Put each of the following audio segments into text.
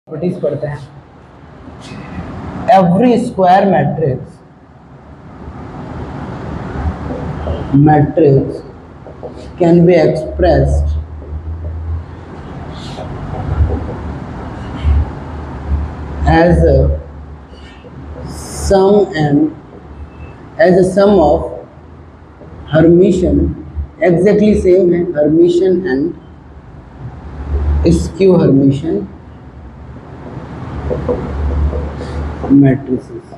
Properties पढ़ते हैं। Every square matrix can be expressed as a sum of Hermitian, exactly same है, Hermitian and skew Hermitian matrices.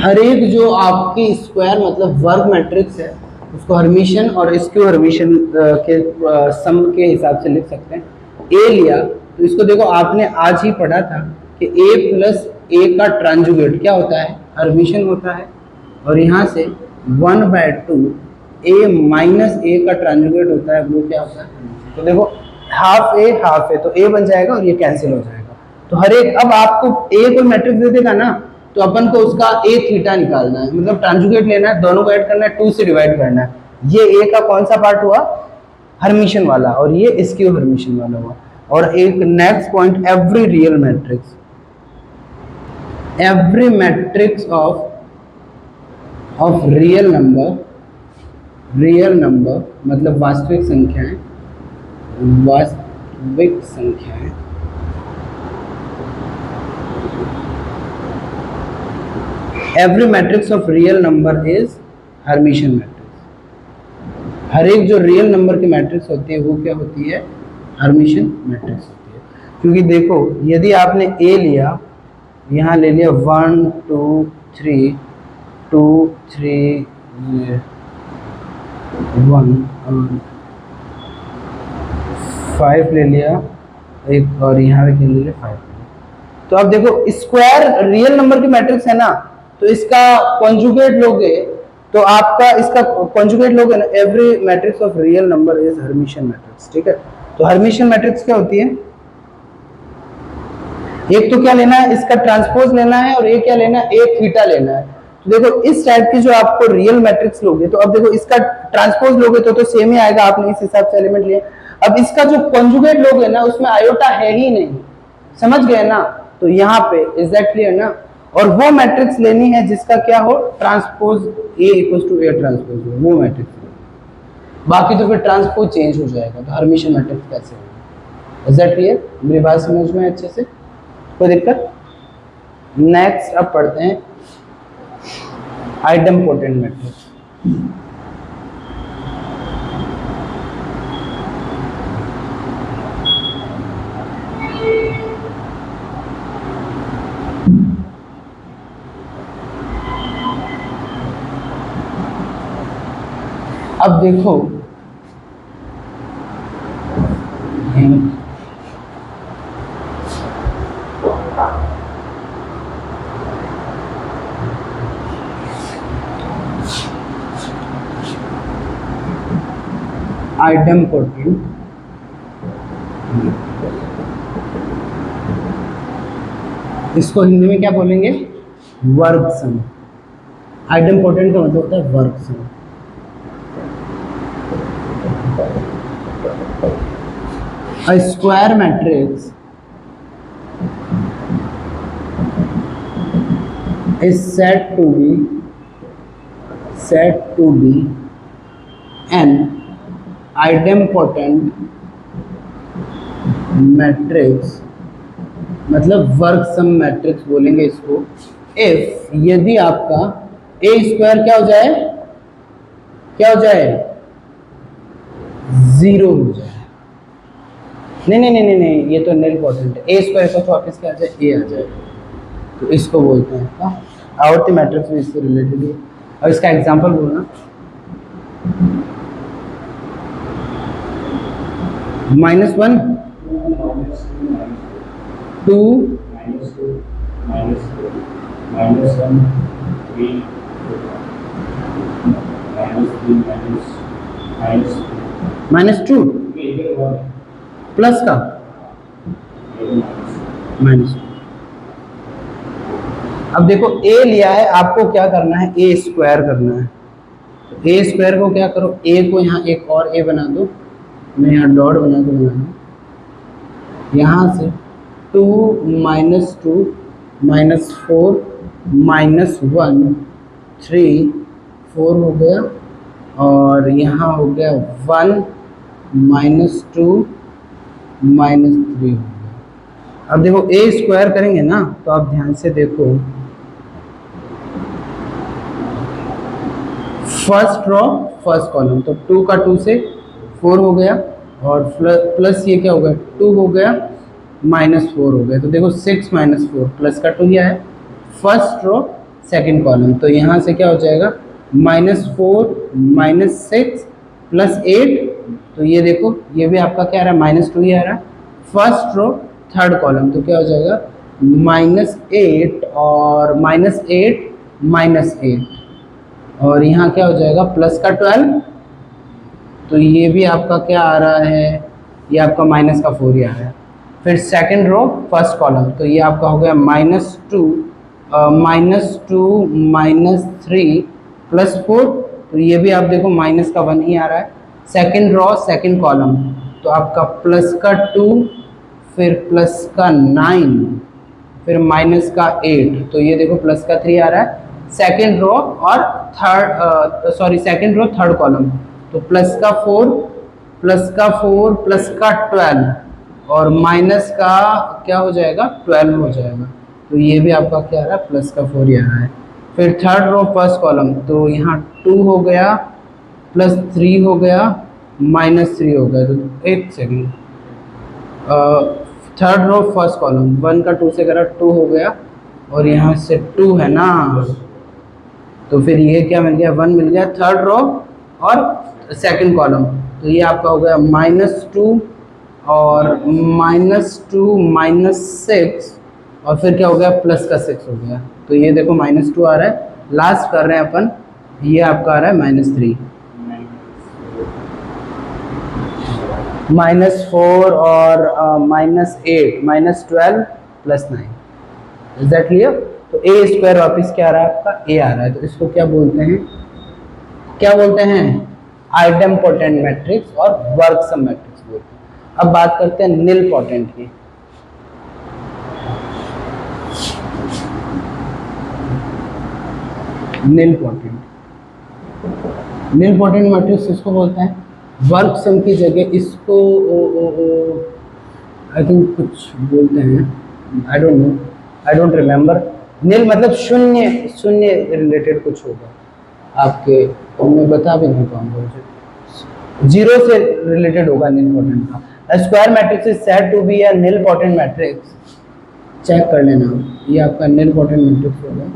हर एक जो आपकी स्क्वायर मतलब वर्ग मैट्रिक्स है उसको हर्मिशियन और स्क्यू हर्मिशियन के सम के हिसाब से लिख सकते हैं। ए लिया तो इसको देखो, आपने आज ही पढ़ा था कि ए प्लस ए का ट्रांजुगेट क्या होता है, हर्मिशियन होता है। और यहाँ से 1/2 ए माइनस ए का ट्रांजुगेट होता है, वो क्या होता है। तो देखो हाफ है तो ए बन जाएगा और ये कैंसिल हो जाएगा। तो हर एक, अब आपको ए कोई मैट्रिक्स दे देगा ना तो अपन को उसका ए थीटा निकालना है, मतलब ट्रांजुगेट लेना है, दोनों को ऐड करना है, 2 से डिवाइड करना है। ये ए का कौन सा पार्ट हुआ, हर्मिशियन वाला, और ये स्क्यू हर्मिशियन वाला हुआ। और एक next point, every real matrix, every matrix of real number मतलब वास्तविक संख्याएं, every matrix of real number is Hermitian matrix. हर एक जो रियल नंबर की मैट्रिक्स होती है वो क्या होती है, हर्मिशियन मैट्रिक्स होती है। क्योंकि देखो यदि आपने ए लिया, यहाँ ले लिया 1 2 3 2 3 1 और 5 ले लिया एक, और यहाँ पे ले लिया 5। तो अब देखो स्क्वायर रियल नंबर की मैट्रिक्स है ना, तो इसका कॉन्जुगेट लोगे तो आपका इसका कॉन्जुगेट लोगे ना, every matrix of real number is Hermitian matrix. ठीक है, तो हर्मिशियन मैट्रिक्स क्या होती है, एक तो क्या लेना है, इसका ट्रांसपोज लेना है, और एक क्या लेना है, एक थीटा लेना है। तो देखो इस टाइप की जो आपको रियल मैट्रिक्स लोगे, तो अब देखो इसका ट्रांसपोज लोगे तो सेम ही आएगा, आपने इस हिसाब से एलिमेंट लिए। अब इसका जो कॉन्जुगेट लोगे ना उसमें आयोटा है ही नहीं, समझ गए ना। तो यहाँ पे इज दैट क्लियर ना। और वो मैट्रिक्स लेनी है जिसका क्या हो, transpose A equal to A transpose हो, वो मैट्रिक्स। बाकी तो फिर ट्रांसपोज चेंज हो जाएगा, तो हर्मिशियन मैट्रिक्स कैसे होगा। इज दैट क्लियर, मेरी बात समझ में अच्छे से, कोई दिक्कत। नेक्स्ट अब पढ़ते हैं आइडेम्पोटेंट मैट्रिक्स। अब देखो आइडेम्पोटेंट इसको हिंदी में क्या बोलेंगे, वर्ग सम। आइडेम्पोटेंट का मतलब होता है वर्ग सम। A square matrix is said to be an idempotent matrix, मतलब वर्ग सम मैट्रिक्स बोलेंगे इसको, इफ यदि आपका ए स्क्वायर क्या हो जाए, 0 हो जाए। नहीं, ये तो नील पोटेंट है। ए स्क्वायर का वापस क्या आ जाए, ए आ जाए, तो इसको बोलते हैं आवर्ती मैट्रिक्स में, इससे रिलेटेड है। और इसका एग्जांपल बोलना, -1 2 -2 प्लस का -2। अब देखो ए लिया है, आपको क्या करना है, ए स्क्वायर करना है। तो ए स्क्वायर को क्या करो, ए को यहाँ एक और ए बना दो, मैं यहाँ डॉट बना दूँ, यहाँ से 2 माइनस 2 माइनस 4 माइनस 1 3 4 हो गया, और यहाँ हो गया 1 माइनस 2 माइनस 3 हो गया। अब देखो ए स्क्वायर करेंगे ना, तो आप ध्यान से देखो, फर्स्ट रो फर्स्ट कॉलम, तो 2 का 2 से 4 हो गया, और प्लस ये क्या हो गया 2 हो गया, माइनस 4 हो गया। तो देखो 6 माइनस 4 प्लस का 2 ही आया, फर्स्ट रो सेकंड कॉलम। तो यहाँ से क्या हो जाएगा माइनस 4 माइनस 6 प्लस 8, तो ये देखो ये भी आपका क्या आ रहा है माइनस 2 ही आ रहा है। फर्स्ट रो थर्ड कॉलम, तो क्या हो जाएगा माइनस 8 और माइनस 8 माइनस 8, और यहाँ क्या हो जाएगा प्लस का 12, तो ये भी आपका क्या आ रहा है, ये आपका माइनस का 4 ही आ रहा है। फिर सेकंड रो फर्स्ट कॉलम, तो ये आपका हो गया माइनस 2 माइनस 3 प्लस 4, तो ये भी आप देखो माइनस का 1 ही आ रहा है। सेकंड रो सेकंड कॉलम, तो आपका प्लस का 2 फिर प्लस का 9 फिर माइनस का 8, तो ये देखो प्लस का 3 आ रहा है। सेकंड रो और सेकंड रो थर्ड कॉलम, तो प्लस का 4 प्लस का 4 प्लस का 12 और माइनस का क्या हो जाएगा 12 हो जाएगा, तो ये भी आपका क्या आ रहा है प्लस का 4 ही आ रहा है। फिर थर्ड रो फर्स्ट कॉलम, तो यहाँ 2 हो गया प्लस 3 हो गया माइनस 3 हो गया, तो एक second, third row first column 1 का 2 से करा 2 हो गया, और यहाँ से 2 है ना, तो फिर ये क्या मिल गया 1 मिल गया थर्ड रो और सेकंड कॉलम, तो ये आपका हो गया माइनस 2 और माइनस 2 माइनस 6, और फिर क्या हो गया प्लस का 6 हो गया, तो ये देखो माइनस 2 आ रहा है। लास्ट कर रहे हैं अपन, ये आपका आ रहा है माइनस 3, माइनस 4 और minus 8 minus 12 plus 9, is that clear. तो ए स्क्वायर वापस क्या आ रहा है आपका ए आ रहा है, तो इसको क्या बोलते हैं, क्या बोलते हैं आइडेम्पोटेंट मैट्रिक्स और वर्ग सम मैट्रिक्स बोलते हैं। अब बात करते हैं निल पोटेंट की। निल पोटेंट मैट्रिक्स इसको बोलते हैं, वर्ग सम की जगह इसको आई थिंक कुछ बोलते हैं, I don't know, I don't remember. Nil मतलब शून्य, शून्य रिलेटेड कुछ होगा आपके, तो मैं बता भी नहीं पाऊंगा, मुझे जीरो से रिलेटेड होगा निल पोटेंट का। Square matrix is said to be a nilpotent matrix, check कर लेना, ये आपका निल पोटेंट मैट्रिक्स हो गया,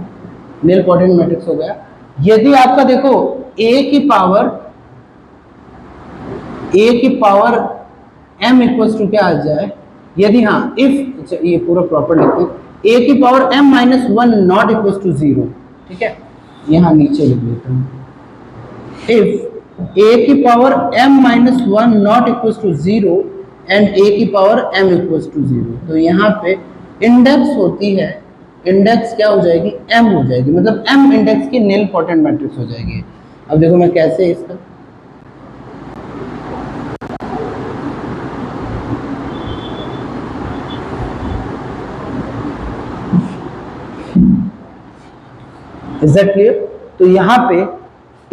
निल पोटेंट मैट्रिक्स हो गया। यदि आपका देखो a की पावर m इक्वल्स टू क्या आ जाए, यदि हाँ इफ, ये पूरा प्रॉपर लिखते हैं, a की power m minus 1 not equals to 0, ठीक है, यहाँ नीचे लिख लेता हूँ, इफ a की power m minus 1 not equals to 0 and a की पावर m इक्वल्स टू 0, तो यहाँ पे इंडेक्स होती है, इंडेक्स क्या हो जाएगी m हो जाएगी, मतलब m इंडेक्स की निल पोटेंट मैट्रिक्स हो जाएगी। अब देखो मैं कैसे इसका, इज दैट क्लियर। तो यहाँ पे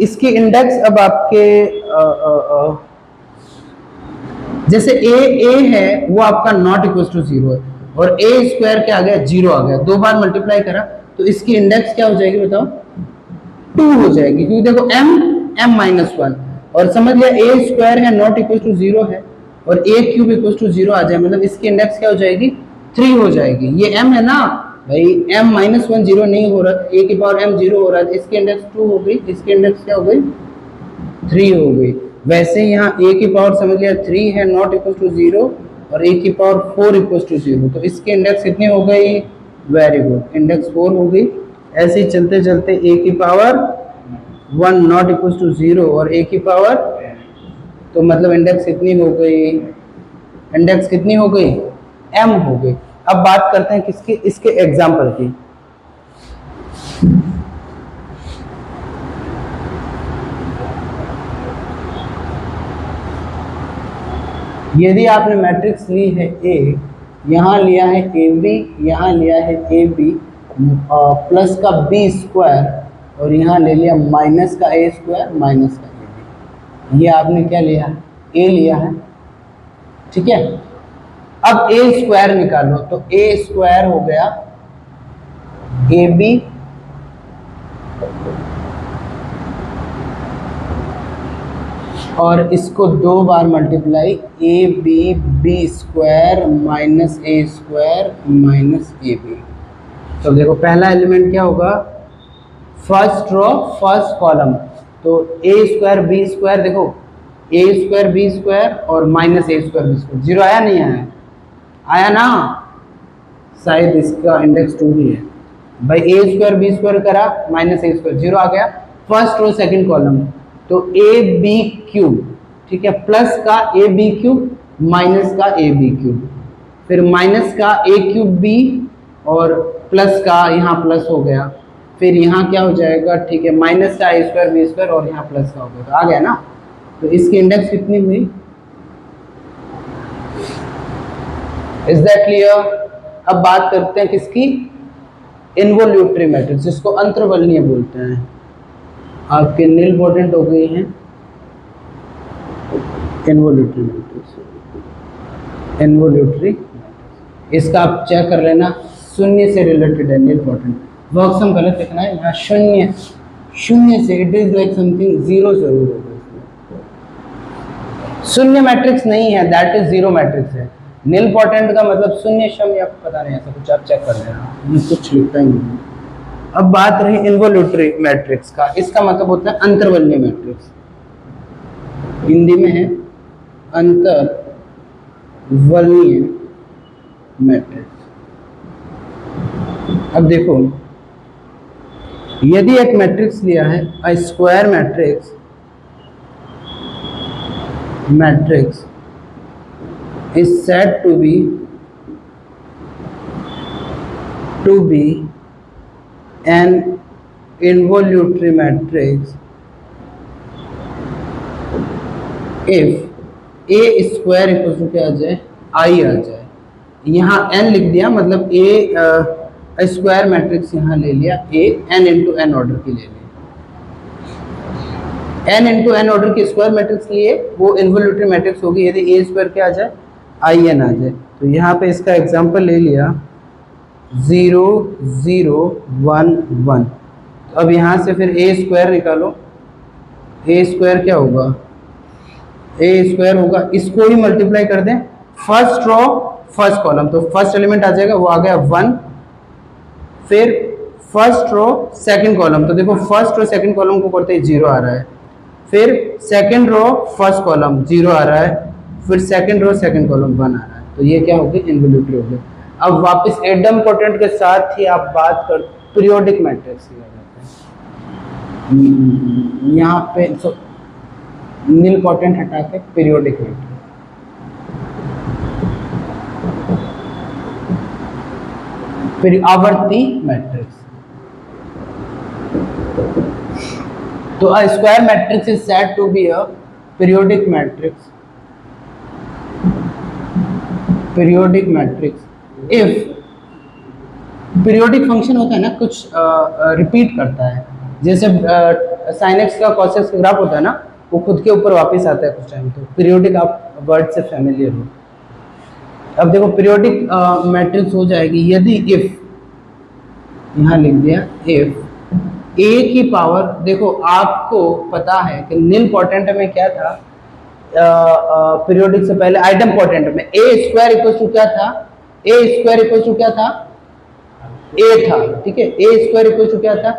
इसके इंडेक्स अब आपके जैसे ए है वो आपका नॉट इक्वल टू 0 है, और ए स्क्वायर क्या आ गया 0 आ गया, दो बार मल्टीप्लाई करा तो इसकी इंडेक्स क्या हो जाएगी बताओ 2 हो जाएगी, क्योंकि देखो m माइनस 1, और समझ लिया ए स्क्वायर है नॉट इक्वल टू 0 है, और ए क्यूब इक्वल टू 0 आ जाए, मतलब इसकी इंडेक्स क्या हो जाएगी 3 हो जाएगी। ये m है ना भाई, m माइनस 1 0 नहीं हो रहा, a की पावर m 0 हो रहा है, इसकी इंडेक्स 2 हो गई, इसकी इंडेक्स क्या हो गई 3 हो गई। वैसे यहाँ a की पावर समझ लिया 3 है नॉट इक्वल टू 0, और a की पावर 4 इक्वल टू 0, तो इसकी इंडेक्स कितनी हो गई, वेरी गुड, इंडेक्स 4 हो गई। ऐसे ही चलते चलते a की पावर 1 नॉट इक्वल टू 0 और a की पावर, तो मतलब इंडेक्स कितनी हो गई, इंडेक्स कितनी हो गई m हो गई। अब बात करते हैं किसकी, इसके एग्जाम्पल की। यदि आपने मैट्रिक्स ली है A यहाँ लिया है ए बी, यहाँ लिया है ए बी प्लस का बी स्क्वायर और यहाँ ले लिया माइनस का ए स्क्वायर माइनस का ए बी। ये आपने क्या लिया, ए लिया है, ठीक है। अब ए स्क्वायर निकालो तो ए स्क्वायर हो गया ए बी और इसको दो बार multiply A B B square minus A square minus A B. तो देखो पहला एलिमेंट क्या होगा, फर्स्ट रो फर्स्ट कॉलम, तो ए स्क्वायर बी स्क्वायर, देखो ए स्क्वायर बी स्क्वायर और minus A square B square, zero आया नहीं आया, आया ना, शायद इसका इंडेक्स 2 भी है भाई। ए स्क्वायर बी स्क्वायर करा माइनस ए स्क्वायर, जीरो आ गया, फर्स्ट रो सेकंड कॉलम, तो ए बी क्यूब, ठीक है, प्लस का ए बी क्यूब माइनस का ए बी क्यूब, फिर माइनस का ए क्यूब बी और प्लस का यहाँ प्लस हो गया, फिर यहाँ क्या हो जाएगा, ठीक है, माइनस का ए स्क्वायर बी स्क्वायर और यहाँ प्लस का हो गया, तो आ गया ना। तो इसकी इंडेक्स कितनी हुई, इज दैट क्लियर। अब बात करते हैं किसकी, इन्वोल्यूटरी मैट्रिक्स, जिसको अंतर्वलनीय बोलते हैं। आपके नील इम्पोर्टेंट हो गई हैं इन्वोल्यूटरी मैट्रिक्स, इन्वोल्यूटरी, इसका आप चेक कर लेना, शून्य से रिलेटेड है, नील इम्पोर्टेंट, वर्क सम गलत लिखना है यहाँ, शून्य, शून्य से, it is like something zero जरूर होगा, शून्य मैट्रिक्स नहीं है, दैट इज जीरो मैट्रिक्स है। नील इम्पोर्टेंट का मतलब शून्य शम या पता नहीं ऐसा कुछ, आप चेक कर लेना, मैं कुछ लिखता ही नहीं। अब बात रही इन्वोल्यूटरी मैट्रिक्स का, इसका मतलब होता है अंतर्वलनीय मैट्रिक्स, हिंदी में है अंतर्वलनीय मैट्रिक्स। अब देखो, यदि एक मैट्रिक्स लिया है, a square matrix, matrix is said to be an involutory matrix if a square equal to क्या आ जाए, I आ जाए, यहाँ n लिख दिया, मतलब a स्क्वायर मैट्रिक्स यहाँ ले लिया, a n into n order की ले लिया, n इंटू n ऑर्डर की स्क्वायर मैट्रिक्स लिए, वो इन्वोल्यूटरी मैट्रिक्स होगी यदि a स्क्वायर क्या आ जाए, in आ जाए। तो यहाँ पे इसका एग्जांपल ले लिया 0 0 1 1। अब यहाँ से फिर a स्क्वायर निकालो, a स्क्वायर क्या होगा, a स्क्वायर होगा, इसको ही मल्टीप्लाई कर दें, फर्स्ट रो फर्स्ट कॉलम, तो फर्स्ट एलिमेंट आ जाएगा, वो आ गया 1, फिर फर्स्ट रो सेकंड कॉलम, तो देखो फर्स्ट रो सेकंड कॉलम को करते ही 0 आ रहा है, फिर सेकंड रो फर्स्ट कॉलम 0 आ रहा है, फिर सेकंड रो सेकंड कॉलम 1 आ रहा है, तो ये क्या हो गई, इन्वोल्यूटरी हो गई। अब वापस एडम पोटेंट के साथ ही आप बात कर पीरियोडिक मैट्रिक्स की जाते हैं, यहाँ पे नील पोटेंट हटा के पीरियोडिक मैट्रिक्स, फिर आवर्ती मैट्रिक्स। तो a square matrix is said to be a periodic matrix, periodic matrix if periodic function होता है ना, कुछ रिपीट करता है, जैसे sin x का cos x का ग्राफ होता है ना, वो खुद के ऊपर वापस आता है कुछ टाइम, तो पीरियोडिक आप वर्ड से फैमिलियर हो। अब देखो पीरियोडिक मैट्रिक्स हो जाएगी यदि इफ, यहाँ लिख दिया इफ a की पावर, देखो आपको पता है कि नील पोटेंट में क्या था, पीरियोडिक से पहले आइडम पोटेंट में a स्क्वायर इक्वल टू क्या था, a स्क्वायर इक्वल टू क्या था, a था, ठीक है, a स्क्वायर इक्वल टू क्या था,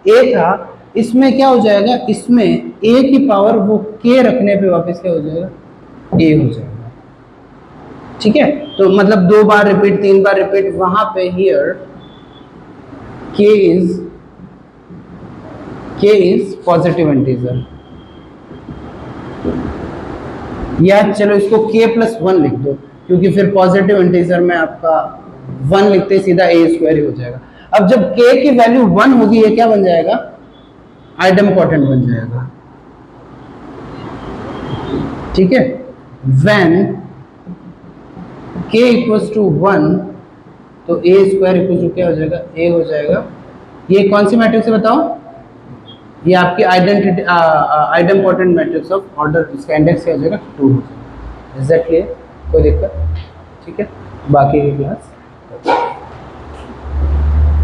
a था। इसमें क्या हो जाएगा, इसमें a की पावर वो k रखने पे वापस क्या हो जाएगा, a हो जाएगा, ठीक है। तो मतलब 2 बार रिपीट 3 बार रिपीट, वहां पे here k is positive integer, या चलो इसको k प्लस 1 लिख दो, क्योंकि फिर पॉजिटिव इंटीजर में आपका 1 लिखते सीधा a स्क्वायर ही हो जाएगा। अब जब k की वैल्यू 1 होगी, ये क्या बन जाएगा, आइडम पोटेंट बन जाएगा, ठीक है। when k इक्वल्स टू 1, तो ए स्क्वायर इक्वल टू क्या हो जाएगा, ए हो जाएगा। ये कौन सी मैट्रिक्स है बताओ, ये आपकी identity idempotent matrix of order, इसका इंडेक्स क्या हो जाएगा 2 हो जाएगा। इज दैट क्लियर, कोई दिक्कत, ठीक है। बाकी की क्लास